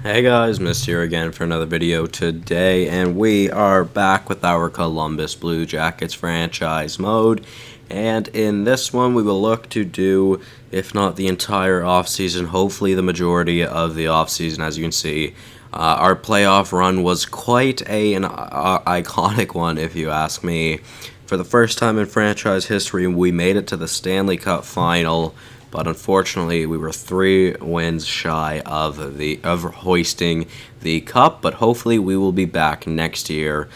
Hey guys, Mist here again for another video today, and we are back with our Columbus Blue Jackets franchise mode. And in this one, we will look to do, if not the entire offseason, hopefully the majority of the offseason. As you can see, our playoff run was quite an iconic one, if you ask me. For the first time in franchise history, we made it to the Stanley Cup final. But unfortunately, we were 3 wins shy of hoisting the cup. But hopefully, we will be back next year,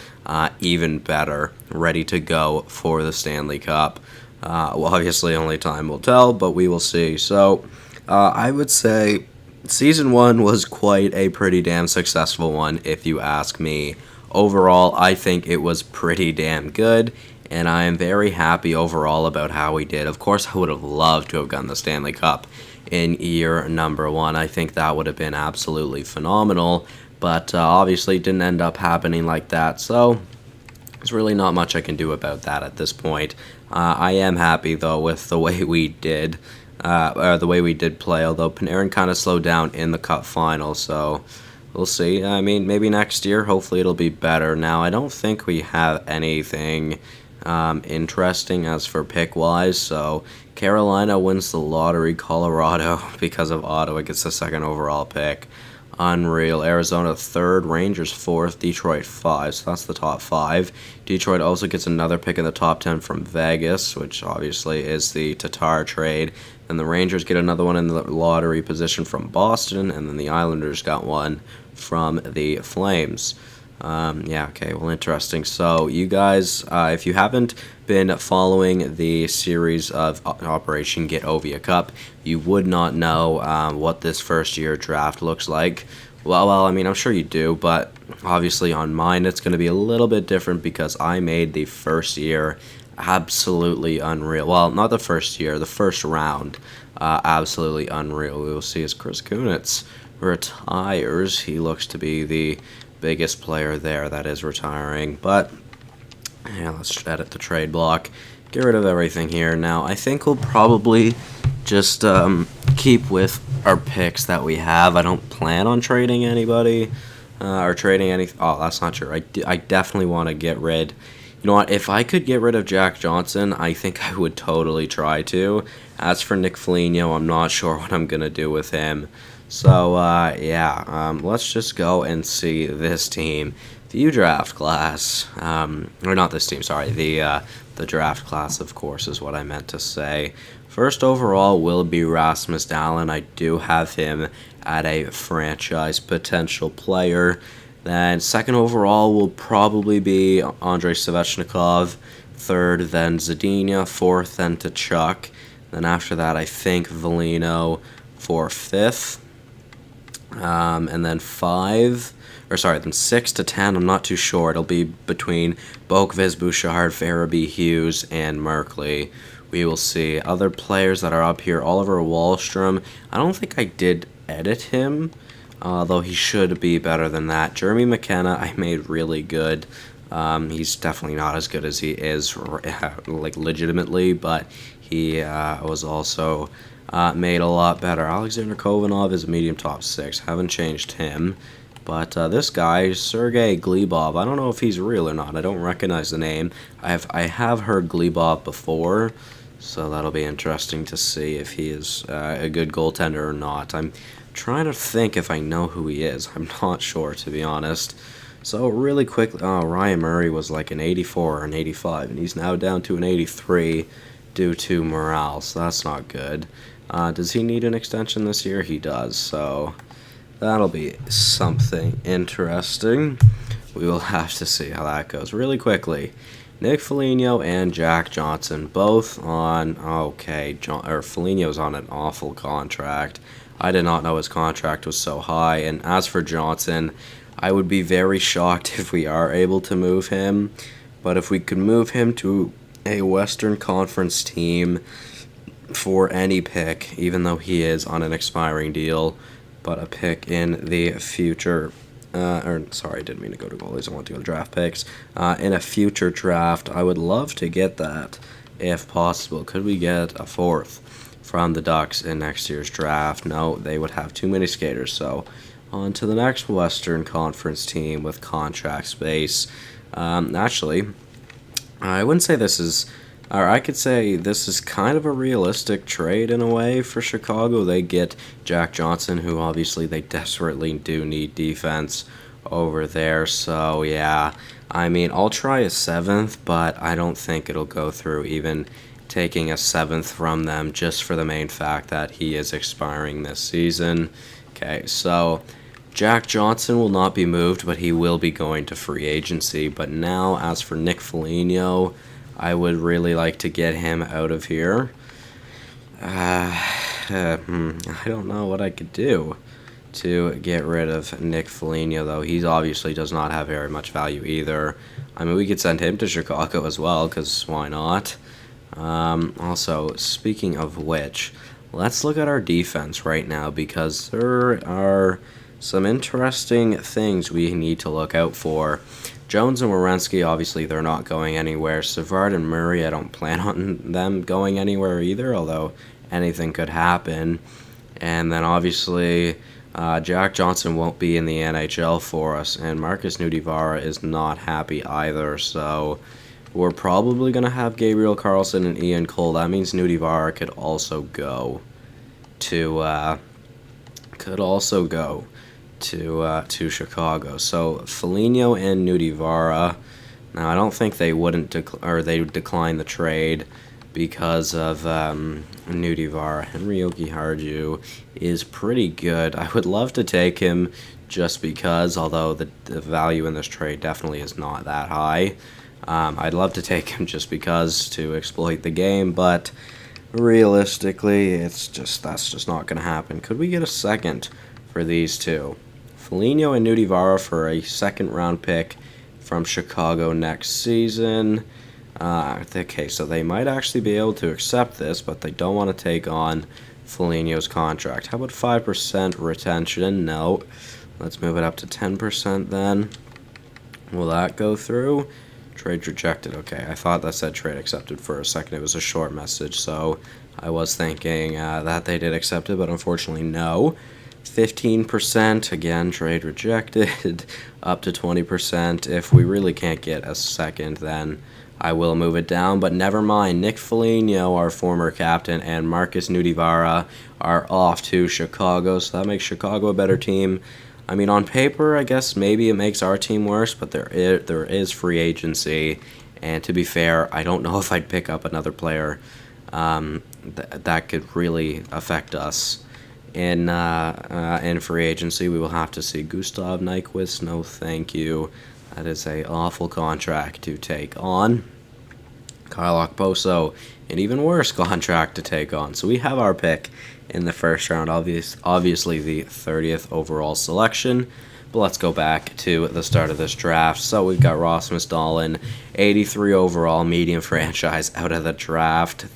even better, ready to go for the Stanley Cup. Well, obviously, only time will tell, but we will see. So, I would say season 1 was quite a pretty damn successful one, if you ask me. Overall, I think it was pretty damn good, and I am very happy overall about how we did. Of course, I would have loved to have gotten the Stanley Cup in year number 1. I think that would have been absolutely phenomenal, but obviously it didn't end up happening like that, so there's really not much I can do about that at this point. I am happy, though, with the way we did, play, although Panarin kind of slowed down in the Cup final, so we'll see. I mean, maybe next year, hopefully it'll be better. Now, I don't think we have anything interesting as for pick-wise, so Carolina wins the lottery, Colorado, because of Ottawa, gets the 2nd overall pick. Unreal. Arizona 3rd, Rangers 4th, Detroit 5, so that's the top 5. Detroit also gets another pick in the top 10 from Vegas, which obviously is the Tatar trade. Then the Rangers get another one in the lottery position from Boston, and then the Islanders got one from the Flames. Yeah, okay, well, interesting. So, you guys, if you haven't been following the series of Operation Get Ovia Cup, you would not know what this first-year draft looks like. Well, I mean, I'm sure you do, but obviously on mine it's going to be a little bit different because I made the first year absolutely unreal. Well, not the first year, the first round, absolutely unreal. We will see as Chris Kunitz retires. He looks to be the biggest player there that is retiring, but yeah, let's edit the trade block, get rid of everything here. Now I think we'll probably just keep with our picks that we have. I don't plan on trading anybody or trading any. Oh, that's not true. I definitely want to get rid. You know what? If I could get rid of Jack Johnson, I think I would totally try to. As for Nick Foligno, I'm not sure what I'm gonna do with him. So, yeah, let's just go and see this team. The draft class, or not this team, sorry, the draft class, of course, is what I meant to say. First overall will be Rasmus Dahlin. I do have him at a franchise potential player. Then second overall will probably be Andrei Svechnikov. Third, then Zadina. Fourth, then Tkachuk. Then after that, I think Foligno for 5th. And then 6 to 10, I'm not too sure. It'll be between Boqvist, Bouchard, Farabee, Hughes, and Merkley. We will see. Other players that are up here, Oliver Wahlstrom. I don't think I did edit him, though he should be better than that. Jeremy McKenna, I made really good. He's definitely not as good as he is, like, legitimately, but he was also made a lot better. Alexander Kovanov is a medium top 6. Haven't changed him. But this guy, Sergei Glebov, I don't know if he's real or not. I don't recognize the name. I have heard Glebov before, so that'll be interesting to see if he is a good goaltender or not. I'm trying to think if I know who he is. I'm not sure, to be honest. So really quick, Ryan Murray was like an 84 or an 85, and he's now down to an 83 due to morale, so that's not good. Does he need an extension this year? He does, so that'll be something interesting. We will have to see how that goes. Really quickly, Nick Foligno and Jack Johnson, both on, Foligno's on an awful contract. I did not know his contract was so high, and as for Johnson, I would be very shocked if we are able to move him, but if we could move him to a Western Conference team for any pick, even though he is on an expiring deal, but a pick in the future, sorry, I didn't mean to go to goalies, I want to go to draft picks, in a future draft, I would love to get that, if possible. Could we get a 4th from the Ducks in next year's draft? No, they would have too many skaters, so On to the next Western Conference team with contract space. Actually, I wouldn't say this is, or I could say this is kind of a realistic trade in a way for Chicago. They get Jack Johnson, who obviously they desperately do need defense over there. So, yeah, I mean, I'll try a 7th, but I don't think it'll go through even taking a 7th from them just for the main fact that he is expiring this season. Okay, so Jack Johnson will not be moved, but he will be going to free agency. But now, as for Nick Foligno, I would really like to get him out of here. I don't know what I could do to get rid of Nick Foligno, though. He obviously does not have very much value either. I mean, we could send him to Chicago as well, because why not? Also, speaking of which, let's look at our defense right now, because there are some interesting things we need to look out for. Jones and Werenski, obviously, they're not going anywhere. Savard and Murray, I don't plan on them going anywhere either, although anything could happen. And then, obviously, Jack Johnson won't be in the NHL for us, and Marcus Nudivara is not happy either, so we're probably going to have Gabriel Carlson and Ian Cole. That means Nudivara could also go to to Chicago. So Foligno and Nudivara. Now I don't think they wouldn't they would decline the trade because of Nudivara. Henryoki Harju is pretty good. I would love to take him just because, although the value in this trade definitely is not that high. I'd love to take him just because to exploit the game, but realistically, that's just not going to happen. Could we get a second for these two? Foligno and Nudivara for a second-round pick from Chicago next season. Okay, so they might actually be able to accept this, but they don't want to take on Foligno's contract. How about 5% retention? No. Let's move it up to 10% then. Will that go through? Trade rejected. Okay, I thought that said trade accepted for a second. It was a short message, so I was thinking that they did accept it, but unfortunately no. 15%, again, trade rejected. Up to 20%. If we really can't get a second, then I will move it down, but never mind. Nick Foligno, our former captain, and Marcus Nudivara are off to Chicago, so that makes Chicago a better team. I mean, on paper, I guess maybe it makes our team worse, but there is free agency, and to be fair, I don't know if I'd pick up another player that could really affect us. In free agency, we will have to see Gustav Nyquist. No, thank you. That is a awful contract to take on. Kyle Okposo, an even worse contract to take on. So we have our pick in the first round, obviously the 30th overall selection. But let's go back to the start of this draft. So we've got Rasmus Dahlin, 83 overall, medium franchise out of the draft.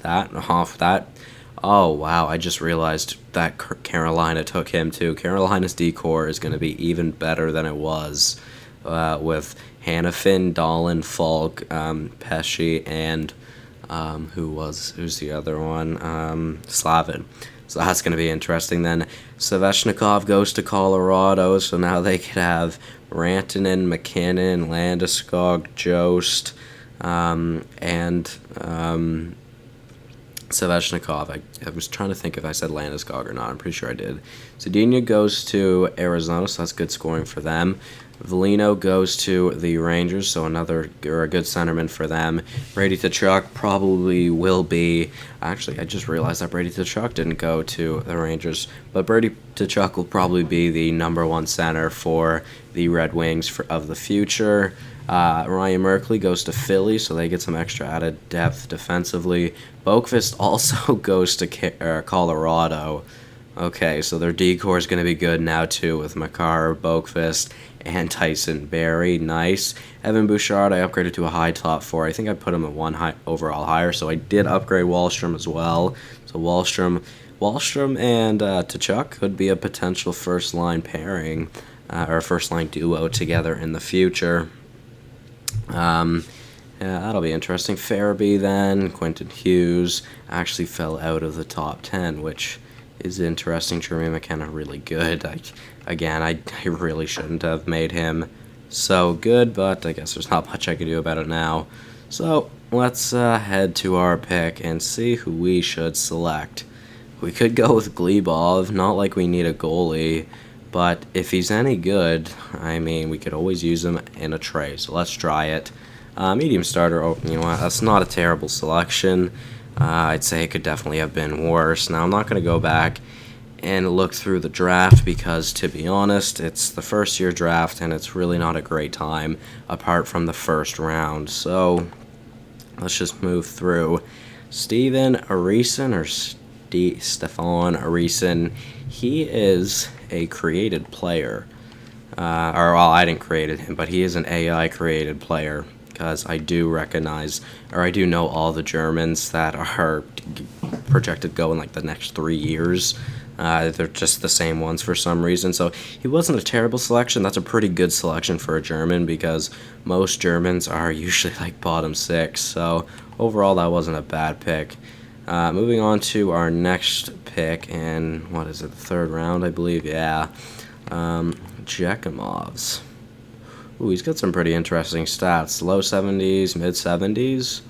Oh, wow, I just realized that Carolina took him too. Carolina's decor is going to be even better than it was with Hanifin, Dahlin, Falk, Pesci, and who's the other one? Slavin. So that's going to be interesting. Then Svechnikov goes to Colorado, so now they could have Rantanen, McKinnon, Landeskog, Jost, and Svechnikov. I was trying to think if I said Landeskog or not. I'm pretty sure I did. Zadina goes to Arizona, so that's good scoring for them. Velino goes to the Rangers, so a good centerman for them. Brady Tkachuk probably will be... Actually, I just realized that Brady Tkachuk didn't go to the Rangers, but Brady Tkachuk will probably be the #1 center for the Red Wings of the future. Ryan Merkley goes to Philly, so they get some extra added depth defensively. Boqvist also goes to Colorado. Okay, so their decor is going to be good now, too, with Makar, Boqvist, and Tyson Barrie. Nice. Evan Bouchard, I upgraded to a high top 4. I think I put him at 1 overall higher, so I did upgrade Wahlstrom as well. So Wahlstrom and Tkachuk could be a potential first-line pairing, or first-line duo together in the future. Yeah, that'll be interesting. Farabee then, Quentin Hughes actually fell out of the top 10, which is interesting. Jeremy McKenna really good. I really shouldn't have made him so good, but I guess there's not much I can do about it now. So let's head to our pick and see who we should select. We could go with Glebov, not like we need a goalie, but if he's any good, I mean, we could always use him in a trade, so let's try it. Medium starter, oh, you know what, that's not a terrible selection. I'd say it could definitely have been worse. Now, I'm not going to go back and look through the draft because, to be honest, it's the first year draft and it's really not a great time apart from the first round. So let's just move through. Steven Arisan, or Stefan Arisan, he is a created player. Well, I didn't create him, but he is an AI created player because I do recognize, or I do know all the Germans that are projected to go in like the next 3 years. They're just the same ones for some reason. So he wasn't a terrible selection. That's a pretty good selection for a German because most Germans are usually like bottom 6. So overall, that wasn't a bad pick. Moving on to our next pick, and what is it, the third round, I believe? Yeah. Jekimovs. Ooh, he's got some pretty interesting stats. Low 70s, mid 70s.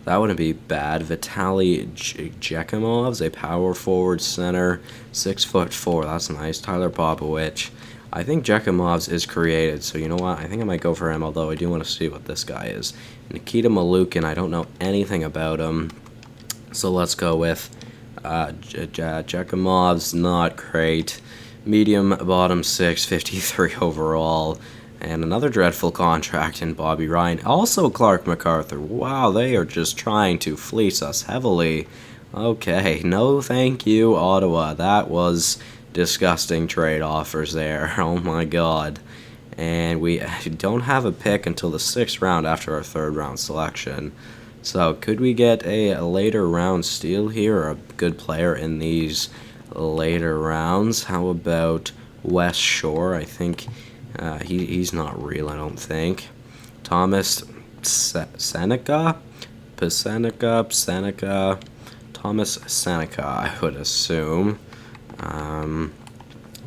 That wouldn't be bad. Vitaly Jekimovs, a power forward center, 6'4". That's nice. Tyler Popovich. I think Jekimovs is created, so you know what? I think I might go for him, although I do want to see what this guy is. Nikita Malukin, I don't know anything about him, so let's go with Jekimovs, not great. Medium, bottom 6, 53 overall. And another dreadful contract in Bobby Ryan. Also Clark MacArthur. Wow, they are just trying to fleece us heavily. Okay, no thank you, Ottawa. That was disgusting trade offers there. Oh my god. And we don't have a pick until the 6th round after our 3rd round selection. So could we get a later round steal here, or a good player in these later rounds? How about West Shore? I think he's not real, I don't think. Thomas Seneca? Thomas Seneca, I would assume.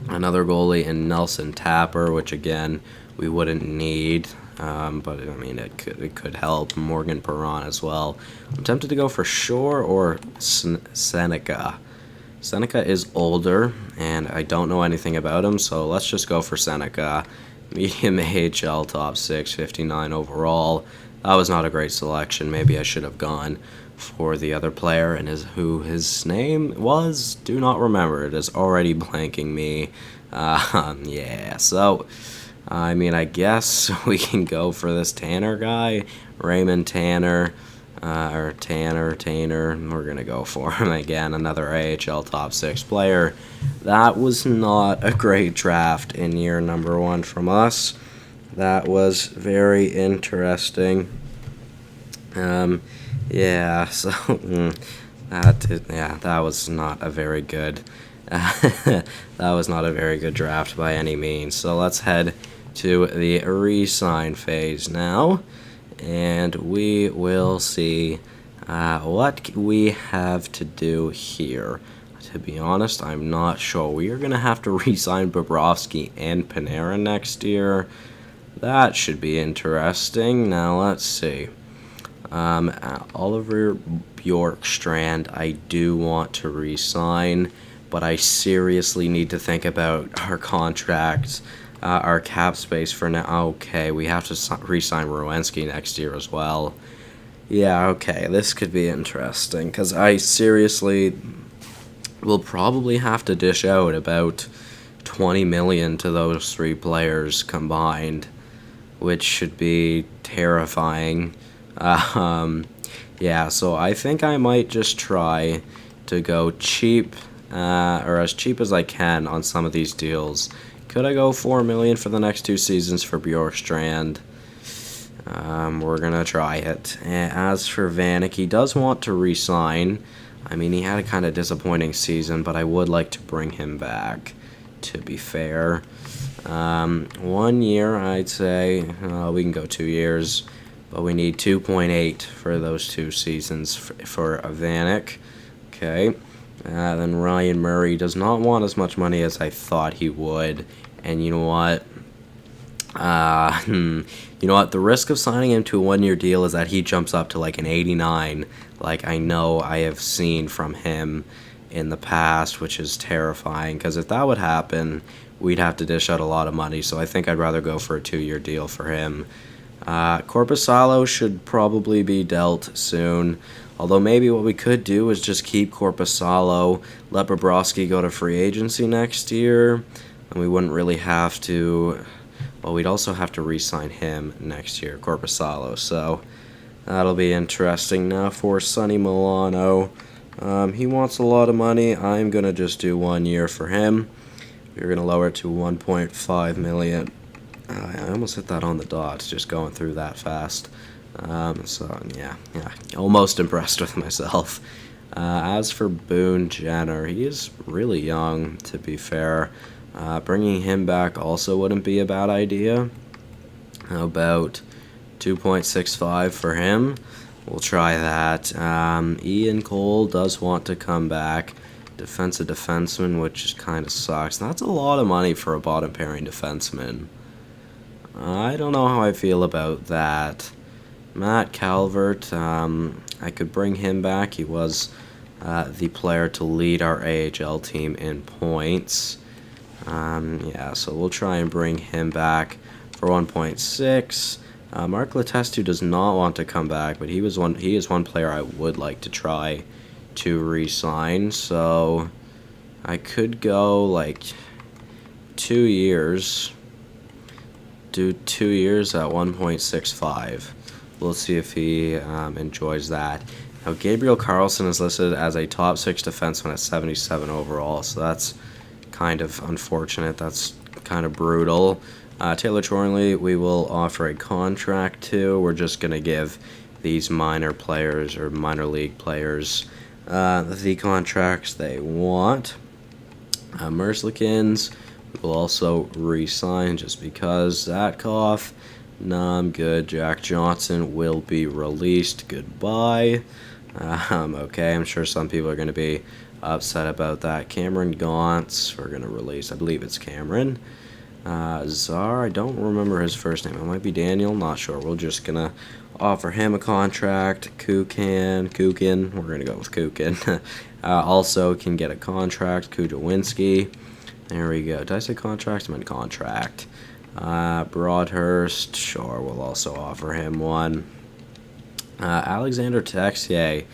Another goalie in Nelson Tapper, which again we wouldn't need, but I mean it could help. Morgan Perron as well. I'm tempted to go for Shore or Seneca. Seneca is older, and I don't know anything about him, so let's just go for Seneca. Medium AHL, top 6, 59 overall. That was not a great selection. Maybe I should have gone for the other player, and who his name was, do not remember. It is already blanking me. Yeah, so, I mean, I guess we can go for this Tanner guy, Raymond Tanner. Or Tanner, we're going to go for him again, another AHL top 6 player. That was not a great draft in year number 1 from us. That was very interesting. Yeah, so, that was not a very good, that was not a very good draft by any means. So let's head to the re-sign phase now. And we will see what we have to do here. To be honest, I'm not sure. We are going to have to re-sign Bobrovsky and Panarin next year. That should be interesting. Now, let's see. Oliver Bjorkstrand, I do want to re-sign, but I seriously need to think about our contracts. Our cap space for now. Okay, we have to re-sign Rowensky next year as well. Yeah, okay, this could be interesting, because I seriously will probably have to dish out about $20 million to those 3 players combined, which should be terrifying. Yeah, so I think I might just try to go cheap, or as cheap as I can on some of these deals. Could I go $4 million for the next 2 seasons for Bjorkstrand? We're going to try it. As for Vanek, he does want to re-sign. I mean, he had a kind of disappointing season, but I would like to bring him back, to be fair. 1 year, I'd say. We can go 2 years, but we need 2.8 for those 2 seasons for Vanek. Okay. Then Ryan Murray does not want as much money as I thought he would. And you know what? You know what? The risk of signing him to a one-year deal is that he jumps up to like an 89, like I know I have seen from him in the past, which is terrifying. Because if that would happen, we'd have to dish out a lot of money. So I think I'd rather go for a 2-year deal for him. Korpisalo should probably be dealt soon. Although maybe what we could do is just keep Korpisalo, let Bobrovsky go to free agency next year, and we wouldn't really have to. Well, we'd also have to re-sign him next year, Korpisalo. So that'll be interesting. Now for Sonny Milano, he wants a lot of money. I'm gonna just do 1 year for him. We're gonna lower it to 1.5 million. I almost hit that on the dot, just going through that fast. So, yeah, almost impressed with myself. As for Boone Jenner, he is really young, to be fair. Bringing him back also wouldn't be a bad idea. How about 2.65 for him? We'll try that. Ian Cole does want to come back. Defensive defenseman, which kind of sucks. That's a lot of money for a bottom pairing defenseman. I don't know how I feel about that. Matt Calvert, I could bring him back. He was the player to lead our AHL team in points. Yeah, so we'll try and bring him back for 1.6. Mark Letestu does not want to come back, but he is one player I would like to try to re-sign. So I could go like 2 years. Do 2 years at 1.65. We'll see if he enjoys that. Now, Gabriel Carlson is listed as a top 6 defenseman at 77 overall, so that's kind of unfortunate. That's kind of brutal. Taylor Chorley, we will offer a contract to. We're just going to give these minor players or minor league players the contracts they want. Merzlikins will also re-sign just because. Zatkoff, nah, I'm good. Jack Johnson will be released. Goodbye. Okay, I'm sure some people are going to be upset about that. Cameron Gauntz, we're going to release. I believe it's Cameron. Czar, I don't remember his first name. It might be Daniel, not sure. We're just going to offer him a contract. Kukin, we're going to go with Kukin. Also can get a contract. Kujawinski. There we go. Did I say contract? I meant contract. Broadhurst, sure, we'll also offer him one. Alexander Texier,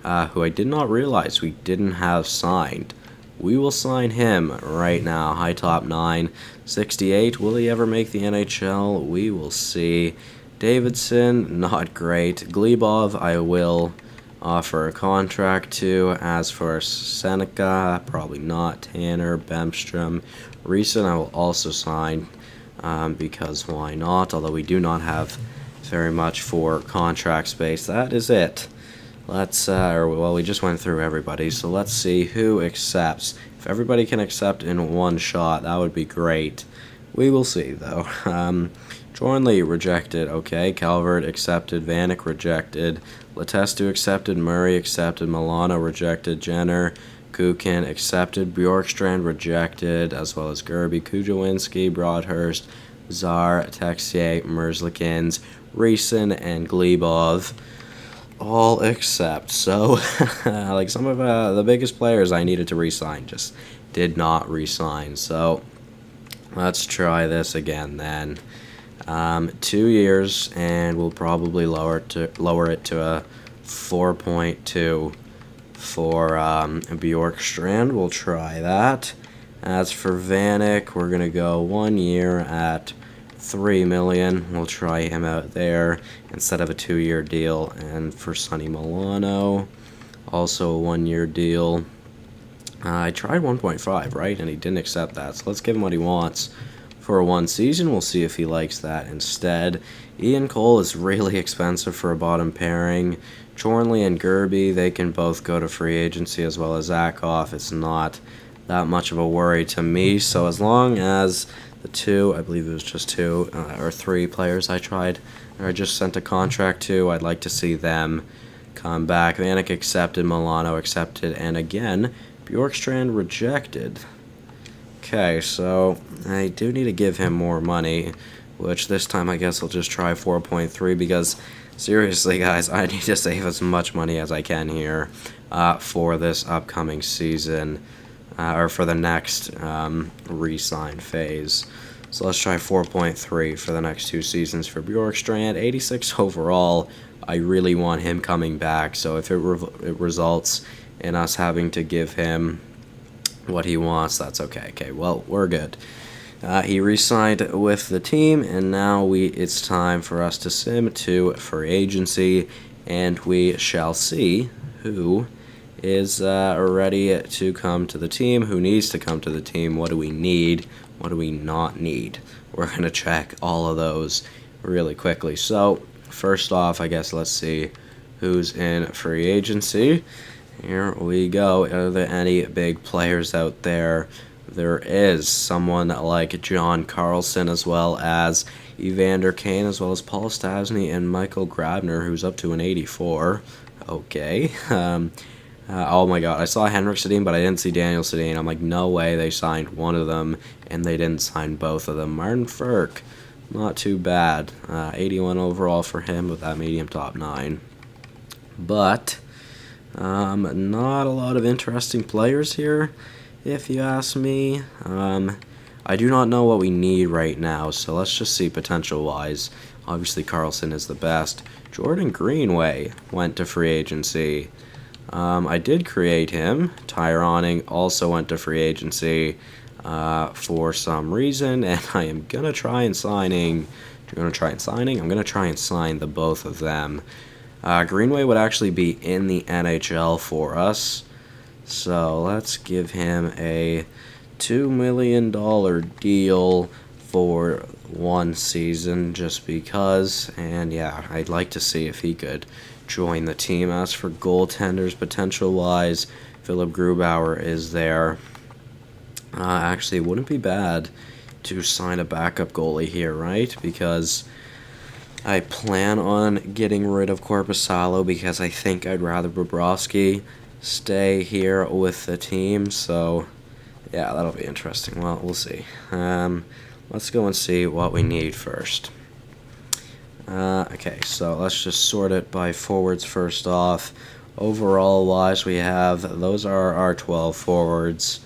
who I did not realize we didn't have signed. We will sign him right now. High top 9. 68. Will he ever make the NHL? We will see. Davidson, not great. Glebov, I will offer a contract to. As for Seneca, probably not. Tanner, Bemstrom, Reason, I will also sign because why not? Although we do not have very much for contract space. That is it. Well, we just went through everybody, so let's see who accepts. If everybody can accept in one shot, that would be great. We will see, though. Jornley rejected. Okay, Calvert accepted. Vanek rejected. Letestu accepted. Murray accepted. Milano rejected. Jenner, Kukin accepted. Bjorkstrand rejected, as well as Gerby, Kujawinski, Broadhurst, Czar, Texier, Merzlikins, Reason, and Glebov all accept. So, like some of the biggest players I needed to re-sign just did not re-sign. So, let's try this again then. 2 years, and we'll probably lower it to a 4.2 for Bjorkstrand. We'll try that. As for Vanek, we're gonna go 1 year at $3 million. We'll try him out there instead of a 2-year deal. And for Sonny Milano, also a 1-year deal. I tried 1.5, right? And he didn't accept that. So let's give him what he wants for 1 season. We'll see if he likes that instead. Ian Cole is really expensive for a bottom pairing. Chornley and Gerby, they can both go to free agency, as well as Zatkoff. It's not that much of a worry to me. So as long as the 2, I believe it was just 2 or 3 players I tried, or I just sent a contract to, I'd like to see them come back. Vanek accepted, Milano accepted, and again, Bjorkstrand rejected. Okay, so I do need to give him more money, which this time I guess I'll just try 4.3 because seriously, guys, I need to save as much money as I can here for this upcoming season, or for the next re-sign phase. So let's try 4.3 for the next 2 seasons for Bjorkstrand. 86 overall. I really want him coming back, so if it results in us having to give him what he wants, that's okay. Okay, well, we're good. He re-signed with the team, and now it's time for us to sim to free agency, and we shall see who is ready to come to the team, who needs to come to the team, what do we need, what do we not need. We're going to check all of those really quickly. So, first off, I guess let's see who's in free agency. Here we go. Are there any big players out there? There is someone like John Carlson, as well as Evander Kane, as well as Paul Stastny and Michael Grabner, who's up to an 84. Okay. Oh my god, I saw Henrik Sedin, but I didn't see Daniel Sedin. I'm like, no way they signed one of them, and they didn't sign both of them. Martin Ferk, not too bad. 81 overall for him with that medium top 9. But not a lot of interesting players here, if you ask me. I do not know what we need right now, so let's just see potential-wise. Obviously, Carlson is the best. Jordan Greenway went to free agency. I did create him. Tyroning also went to free agency for some reason, and I am going to try and signing. I'm going to try and sign the both of them. Greenway would actually be in the NHL for us, so let's give him a $2 million deal for 1 season just because, and yeah, I'd like to see if he could join the team. As for goaltenders potential-wise, Philip Grubauer is there. Actually, it wouldn't be bad to sign a backup goalie here, right? Because I plan on getting rid of Korpisalo because I think I'd rather Bobrovsky stay here with the team. So, yeah, that'll be interesting. Well, we'll see. Let's go and see what we need first. Okay, so let's just sort it by forwards first off. Overall-wise, we have, those are our 12 forwards.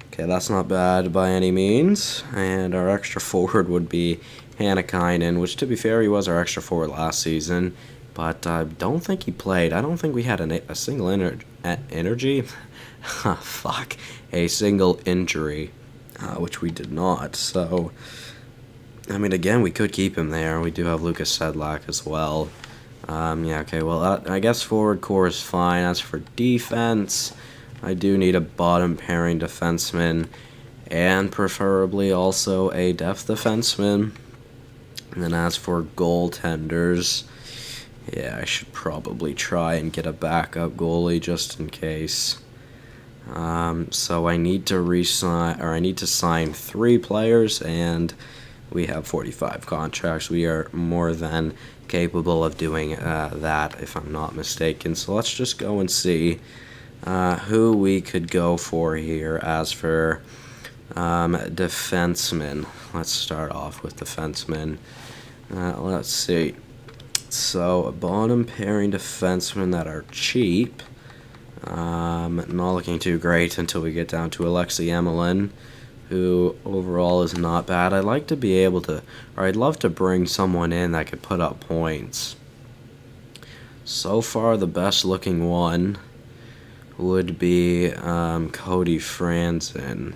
Okay, that's not bad by any means. And our extra forward would be Hannakainen, which, to be fair, he was our extra forward last season, but I don't think he played. I don't think we had a single energy. Fuck. A single injury, which we did not. So, I mean, again, we could keep him there. We do have Lucas Sedlak as well. Yeah, okay, well, I guess forward core is fine. As for defense, I do need a bottom pairing defenseman, and preferably also a depth defenseman. And then as for goaltenders, yeah, I should probably try and get a backup goalie just in case. So I need to sign 3 players, and we have 45 contracts. We are more than capable of doing that, if I'm not mistaken. So let's just go and see who we could go for here. As for defensemen, let's start off with defensemen. Let's see. So, bottom pairing defensemen that are cheap. Not looking too great until we get down to Alexei Emelin, who overall is not bad. I'd like to be able to, or I'd love to bring someone in that could put up points. So far, the best looking one would be Cody Franzen.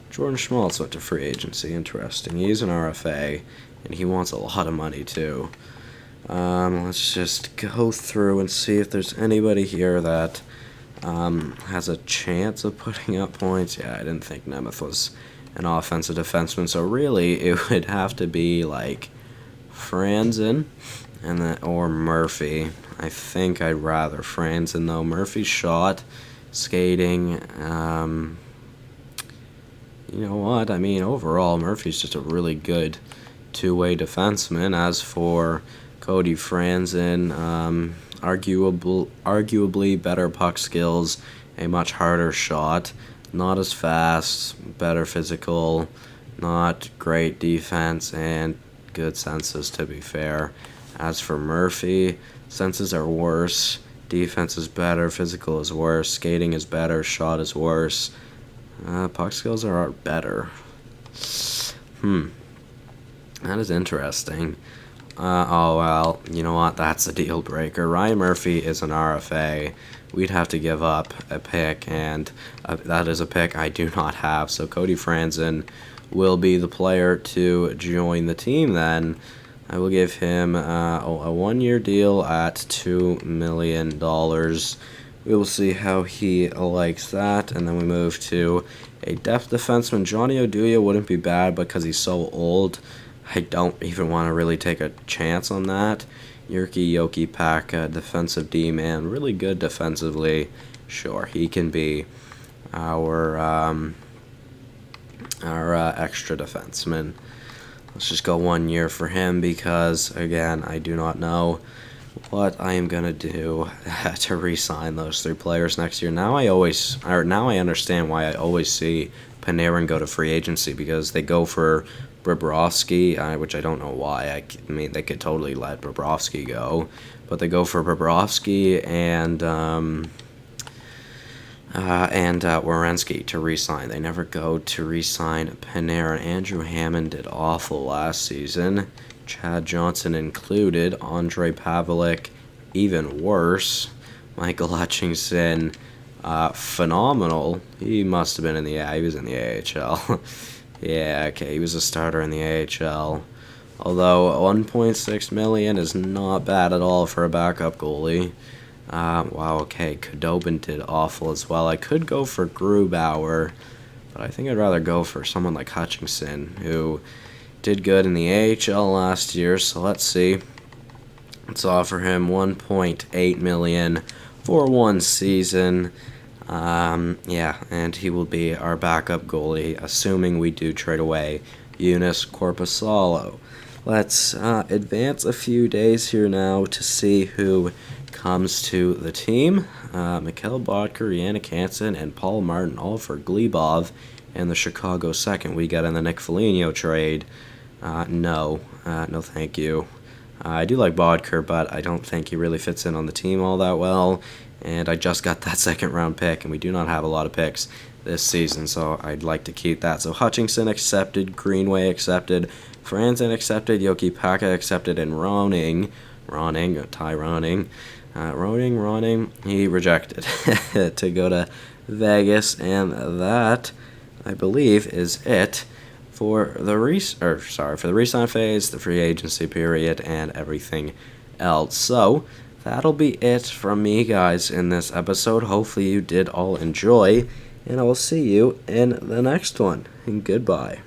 Jordan Schmaltz went to free agency. Interesting. He's an RFA, and he wants a lot of money too. Let's just go through and see if there's anybody here that has a chance of putting up points. Yeah, I didn't think Nemeth was an offensive defenseman, so really it would have to be like Franzen or Murphy. I think I'd rather Franzen though. Murphy's shot, skating, you know what? I mean, overall, Murphy's just a really good two-way defenseman. As for Cody Franzen, arguably better puck skills a much harder shot. Not as fast, better physical, not great defense, and good senses, to be fair. As for Murphy, senses are worse, defense is better, physical is worse, skating is better, shot is worse. Puck skills are better. That is interesting. Oh, well, you know what? That's a deal breaker. Ryan Murphy is an RFA. We'd have to give up a pick, and that is a pick I do not have. So Cody Franzen will be the player to join the team then. I will give him a one-year deal at $2 million. We will see how he likes that, and then we move to a depth defenseman. Johnny Oduya wouldn't be bad because he's so old. I don't even want to really take a chance on that. Jyrki Jokipak, defensive D-man, really good defensively. Sure, he can be our extra defenseman. Let's just go 1 year for him because, again, I do not know what I am going to do to re-sign those three players next year. Now I understand why I always see Panarin go to free agency, because they go for Bobrovsky, which I don't know why. I mean, they could totally let Bobrovsky go, but they go for Bobrovsky and Werenski to re-sign. They never go to re-sign Panarin. Andrew Hammond did awful last season. Chad Johnson included. Andre Pavelec, even worse. Michael Hutchinson, phenomenal. He must have been in the he was in the AHL. Yeah, okay, he was a starter in the AHL. Although $1.6 million is not bad at all for a backup goalie. Wow, okay, Khudobin did awful as well. I could go for Grubauer, but I think I'd rather go for someone like Hutchinson, who did good in the AHL last year, so let's see. Let's offer him $1.8 million for 1 season. Yeah, and he will be our backup goalie, assuming we do trade away Joonas Korpisalo. Let's advance a few days here now to see who comes to the team. Mikhail Bodker, Yannick Hansen, and Paul Martin, all for Glebov and the Chicago second we got in the Nick Foligno trade. No thank you. I do like Bodker, but I don't think he really fits in on the team all that well. And I just got that second round pick, and we do not have a lot of picks this season, so I'd like to keep that. So Hutchinson accepted, Greenway accepted, Franzen accepted, Jokipak accepted, and Roning, he rejected to go to Vegas, and that, I believe, is it for the re-sign phase, the free agency period, and everything else. So that'll be it from me, guys, in this episode. Hopefully you did all enjoy, and I will see you in the next one. And goodbye.